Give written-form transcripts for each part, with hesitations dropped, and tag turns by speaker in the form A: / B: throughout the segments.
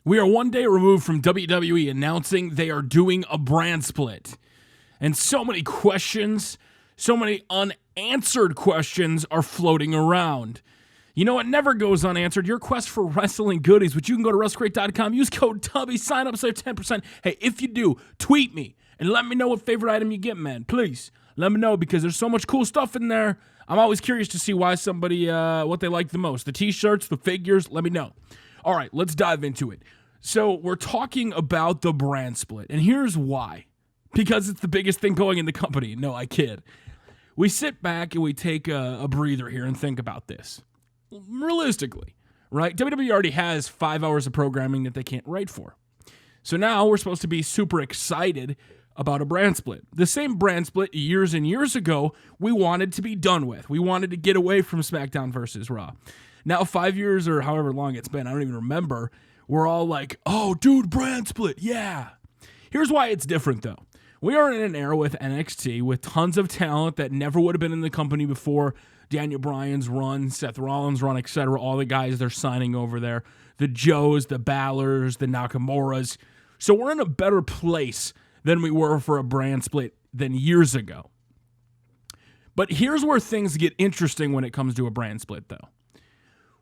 A: We are one day removed from WWE announcing they are doing a brand split. And so many questions, so many unanswered questions are floating around. You know what never goes unanswered? Your quest for wrestling goodies, which you can go to WrestCrate.com, use code Tubby, sign up, save 10%. Hey, if you do, tweet me and let me know what favorite item you get, man. Please, let me know because there's so much cool stuff in there. I'm always curious to see why somebody, what they like the most. The t-shirts, the figures, let me know. All right, let's dive into it. So we're talking about the brand split, and here's why. Because it's the biggest thing going in the company. No, I kid. We sit back and we take a breather here and think about this. Realistically, right? WWE already has 5 hours of programming that they can't write for. So now we're supposed to be super excited about a brand split. The same brand split years and years ago we wanted to be done with. We wanted to get away from SmackDown versus Raw. Now 5 years or however long it's been, I don't even remember, we're all like, oh, dude, brand split, yeah. Here's why it's different, though. We are in an era with NXT with tons of talent that never would have been in the company before. Daniel Bryan's run, Seth Rollins' run, etc. All the guys they're signing over there. The Joes, the Balors, the Nakamura's. So we're in a better place than we were for a brand split than years ago. But here's where things get interesting when it comes to a brand split, though.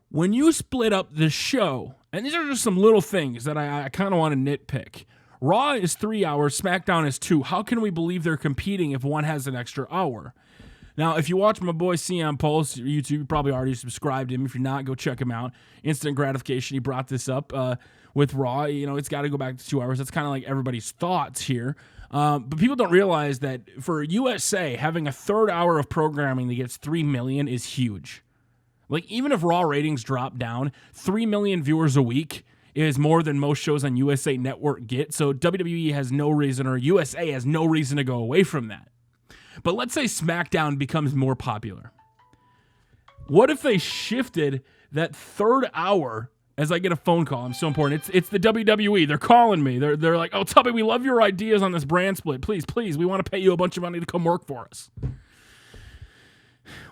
A: When you split up the show, and these are just some little things that I kind of want to nitpick. Raw is 3 hours, SmackDown is 2. How can we believe they're competing if one has an extra hour? Now, if you watch my boy CM Pulse, YouTube, you probably already subscribed to him. If you're not, go check him out. Instant gratification, he brought this up with Raw. You know, it's got to go back to 2 hours. That's kind of like everybody's thoughts here. But people don't realize that for USA, having a third hour of programming that gets 3 million is huge. Like, even if Raw ratings drop down, 3 million viewers a week is more than most shows on USA Network get. So WWE has no reason, or USA has no reason to go away from that. But let's say SmackDown becomes more popular. What if they shifted that third hour as I get a phone call? I'm so important. It's the WWE. They're calling me. They're like, oh, Tubby, we love your ideas on this brand split. Please, we want to pay you a bunch of money to come work for us.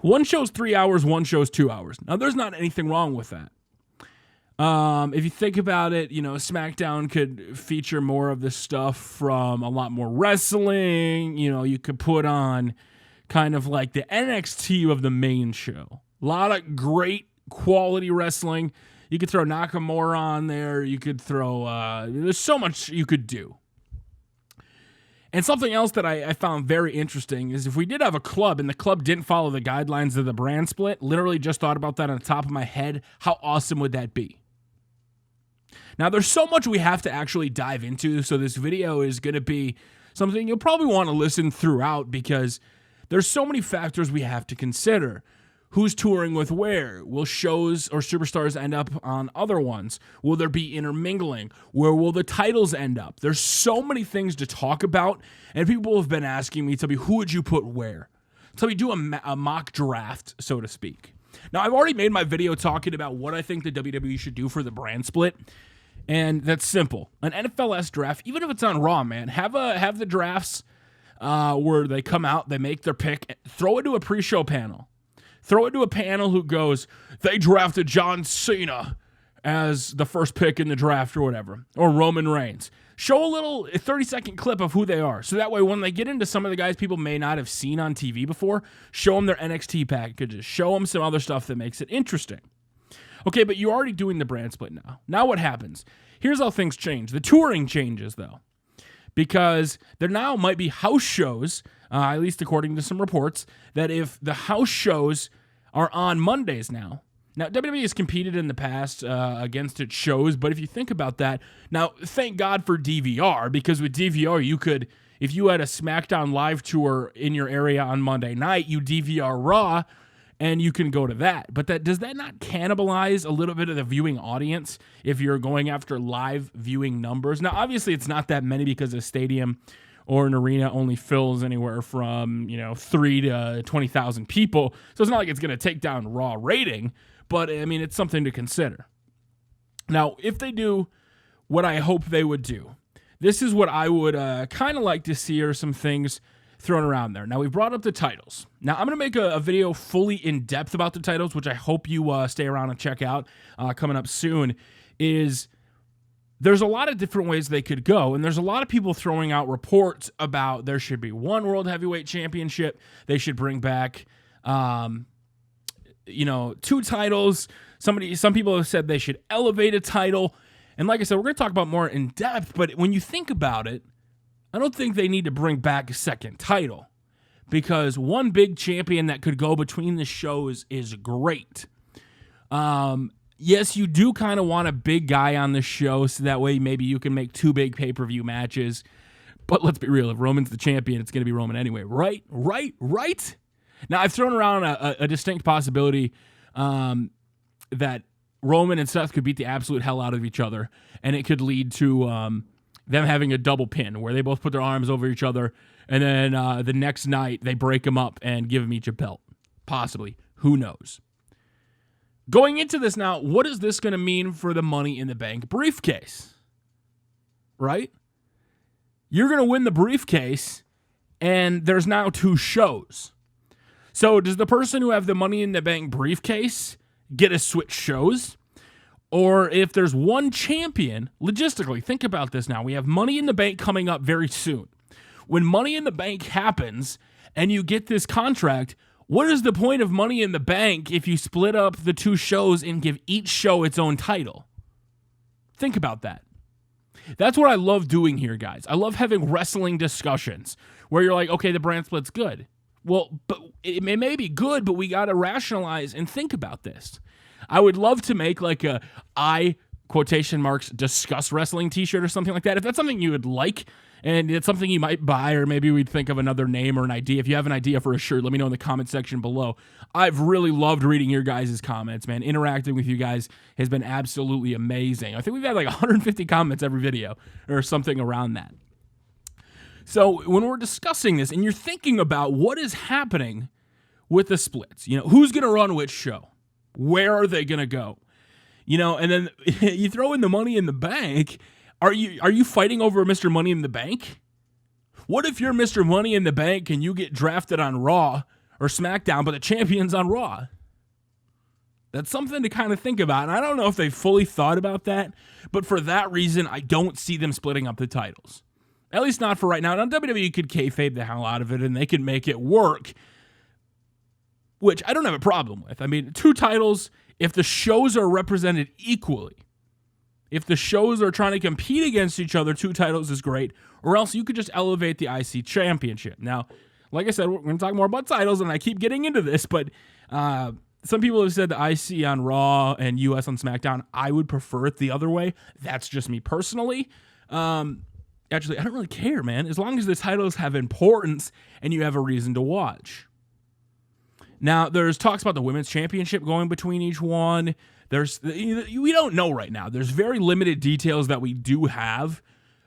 A: One show's 3 hours, one show's 2 hours. Now, there's not anything wrong with that. If you think about it, you know, SmackDown could feature more of this stuff from a lot more wrestling. You know, you could put on kind of like the NXT of the main show. A lot of great quality wrestling. You could throw Nakamura on there. You could throw, there's so much you could do. And something else that I found very interesting is if we did have a club and the club didn't follow the guidelines of the brand split, literally just thought about that on the top of my head, how awesome would that be? Now, there's so much we have to actually dive into, so this video is going to be something you'll probably want to listen throughout because there's so many factors we have to consider. Who's touring with where? Will shows or superstars end up on other ones? Will there be intermingling? Where will the titles end up? There's so many things to talk about, and people have been asking me, Tubby, who would you put where? Tubby, do a mock draft, so to speak. Now, I've already made my video talking about what I think the WWE should do for the brand split, and that's simple. An NFLS draft, even if it's on Raw, man, have the drafts where they come out, they make their pick, throw it to a pre-show panel. Throw it to a panel who goes, they drafted John Cena as the first pick in the draft or whatever, or Roman Reigns. Show a little 30-second clip of who they are. So that way when they get into some of the guys people may not have seen on TV before, show them their NXT packages. Show them some other stuff that makes it interesting. Okay, but you're already doing the brand split now. Now what happens? Here's how things change. The touring changes, though, because there now might be house shows, at least according to some reports, that if the house shows are on Mondays now. Now, WWE has competed in the past against its shows, but if you think about that, now, thank God for DVR, because with DVR, you could, if you had a SmackDown live tour in your area on Monday night, you DVR Raw, and you can go to that. But does that not cannibalize a little bit of the viewing audience if you're going after live viewing numbers? Now, obviously, it's not that many because a stadium or an arena only fills anywhere from, 3 to 20,000 people. So it's not like it's going to take down Raw rating, but, I mean, it's something to consider. Now, if they do what I hope they would do, this is what I would kind of like to see are some things thrown around there. Now, we brought up the titles. Now, I'm going to make a video fully in-depth about the titles, which I hope you stay around and check out coming up soon, is there's a lot of different ways they could go, and there's a lot of people throwing out reports about there should be one World Heavyweight Championship. They should bring back, 2 titles. Some people have said they should elevate a title. And like I said, we're going to talk about more in depth, but when you think about it, I don't think they need to bring back a second title, because one big champion that could go between the shows is great. Yes, you do kind of want a big guy on the show, so that way maybe you can make 2 big pay-per-view matches. But let's be real, if Roman's the champion, it's going to be Roman anyway, right? Now, I've thrown around a distinct possibility that Roman and Seth could beat the absolute hell out of each other, and it could lead to them having a double pin where they both put their arms over each other, and then the next night they break them up and give them each a belt. Possibly. Who knows? Going into this now, what is this going to mean for the Money in the Bank briefcase? Right? You're going to win the briefcase, and there's now 2 shows. So does the person who have the Money in the Bank briefcase get to switch shows? Or if there's one champion, logistically, think about this now. We have Money in the Bank coming up very soon. When Money in the Bank happens and you get this contract, what is the point of Money in the Bank if you split up the 2 shows and give each show its own title? Think about that. That's what I love doing here, guys. I love having wrestling discussions where you're like, okay, the brand split's good. Well, but it may be good, but we got to rationalize and think about this. I would love to make like a quotation marks, discuss wrestling t-shirt or something like that. If that's something you would like, and it's something you might buy, or maybe we'd think of another name or an idea. If you have an idea for a shirt, let me know in the comment section below. I've really loved reading your guys' comments, man. Interacting with you guys has been absolutely amazing. I think we've had like 150 comments every video or something around that. So when we're discussing this and you're thinking about what is happening with the splits, who's going to run which show? Where are they going to go? And then you throw in the Money in the Bank. Are you fighting over Mr. Money in the Bank? What if you're Mr. Money in the Bank and you get drafted on Raw or SmackDown, but the champion's on Raw? That's something to kind of think about. And I don't know if they fully thought about that, but for that reason, I don't see them splitting up the titles. At least not for right now. Now, WWE could kayfabe the hell out of it and they could make it work, which I don't have a problem with. I mean, 2 titles, if the shows are represented equally, if the shows are trying to compete against each other, 2 titles is great, or else you could just elevate the IC championship. Now, like I said, we're going to talk more about titles, and I keep getting into this, but some people have said the IC on Raw and US on SmackDown. I would prefer it the other way. That's just me personally. Actually, I don't really care, man, as long as the titles have importance and you have a reason to watch. Now, there's talks about the women's championship going between each one. We don't know right now. There's very limited details that we do have,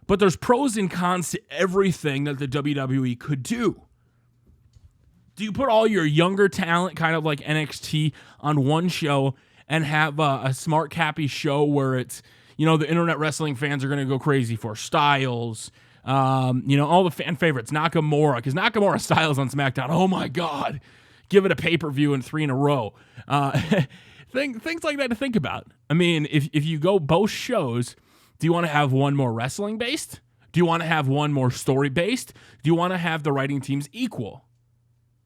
A: but there's pros and cons to everything that the WWE could do. Do you put all your younger talent, kind of like NXT, on one show and have a smart cappy show where it's, the internet wrestling fans are going to go crazy for Styles, all the fan favorites, Nakamura, because Nakamura Styles on SmackDown, oh my God, give it a pay-per-view and 3 in a row. Things like that to think about. I mean, if you go both shows, do you want to have one more wrestling-based? Do you want to have one more story-based? Do you want to have the writing teams equal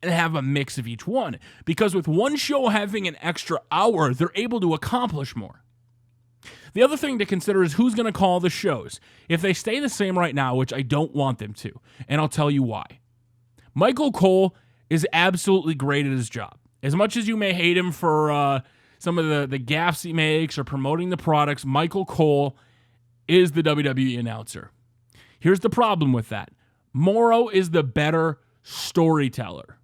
A: and have a mix of each one? Because with one show having an extra hour, they're able to accomplish more. The other thing to consider is who's going to call the shows. If they stay the same right now, which I don't want them to, and I'll tell you why. Michael Cole is absolutely great at his job. As much as you may hate him for some of the gaffes he makes or promoting the products, Michael Cole is the WWE announcer. Here's the problem with that. Morrow is the better storyteller.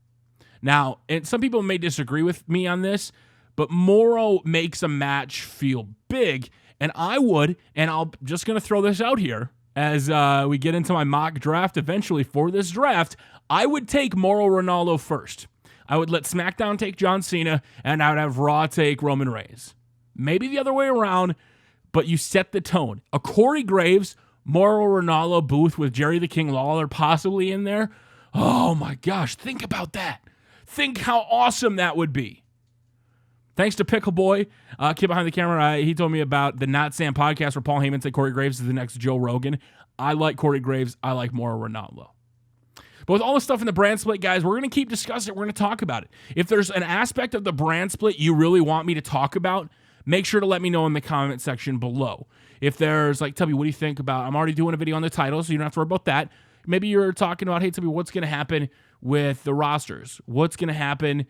A: Now, and some people may disagree with me on this, but Morrow makes a match feel big, and I'm just going to throw this out here as we get into my mock draft eventually for this draft, I would take Mauro Ranallo first. I would let SmackDown take John Cena, and I would have Raw take Roman Reigns. Maybe the other way around, but you set the tone. A Corey Graves, Mauro Ranallo booth with Jerry the King Lawler possibly in there. Oh my gosh, think about that. Think how awesome that would be. Thanks to Pickle Boy, kid behind the camera. He told me about the Not Sam podcast where Paul Heyman said Corey Graves is the next Joe Rogan. I like Corey Graves. I like Mauro Ranallo. But with all the stuff in the brand split, guys, we're going to keep discussing it. We're going to talk about it. If there's an aspect of the brand split you really want me to talk about, make sure to let me know in the comment section below. If there's like, Tubby, what do you think about, I'm already doing a video on the title, so you don't have to worry about that. Maybe you're talking about, hey, Tubby, what's going to happen with the rosters? What's going to happen?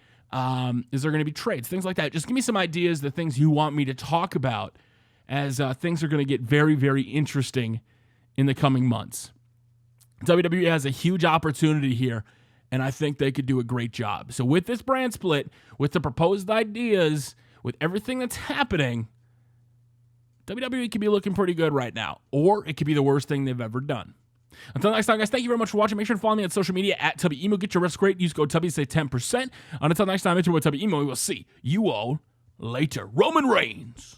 A: Is there going to be trades? Things like that. Just give me some ideas, the things you want me to talk about, as things are going to get very, very interesting in the coming months. WWE has a huge opportunity here, and I think they could do a great job. So with this brand split, with the proposed ideas, with everything that's happening, WWE could be looking pretty good right now, or it could be the worst thing they've ever done. Until next time, guys, thank you very much for watching. Make sure to follow me on social media at Tubby Emo. Get your WrestCrate. Use code Tubby to save 10%. Until next time, it's your boy Tubby Emo. We will see you all later. Roman Reigns.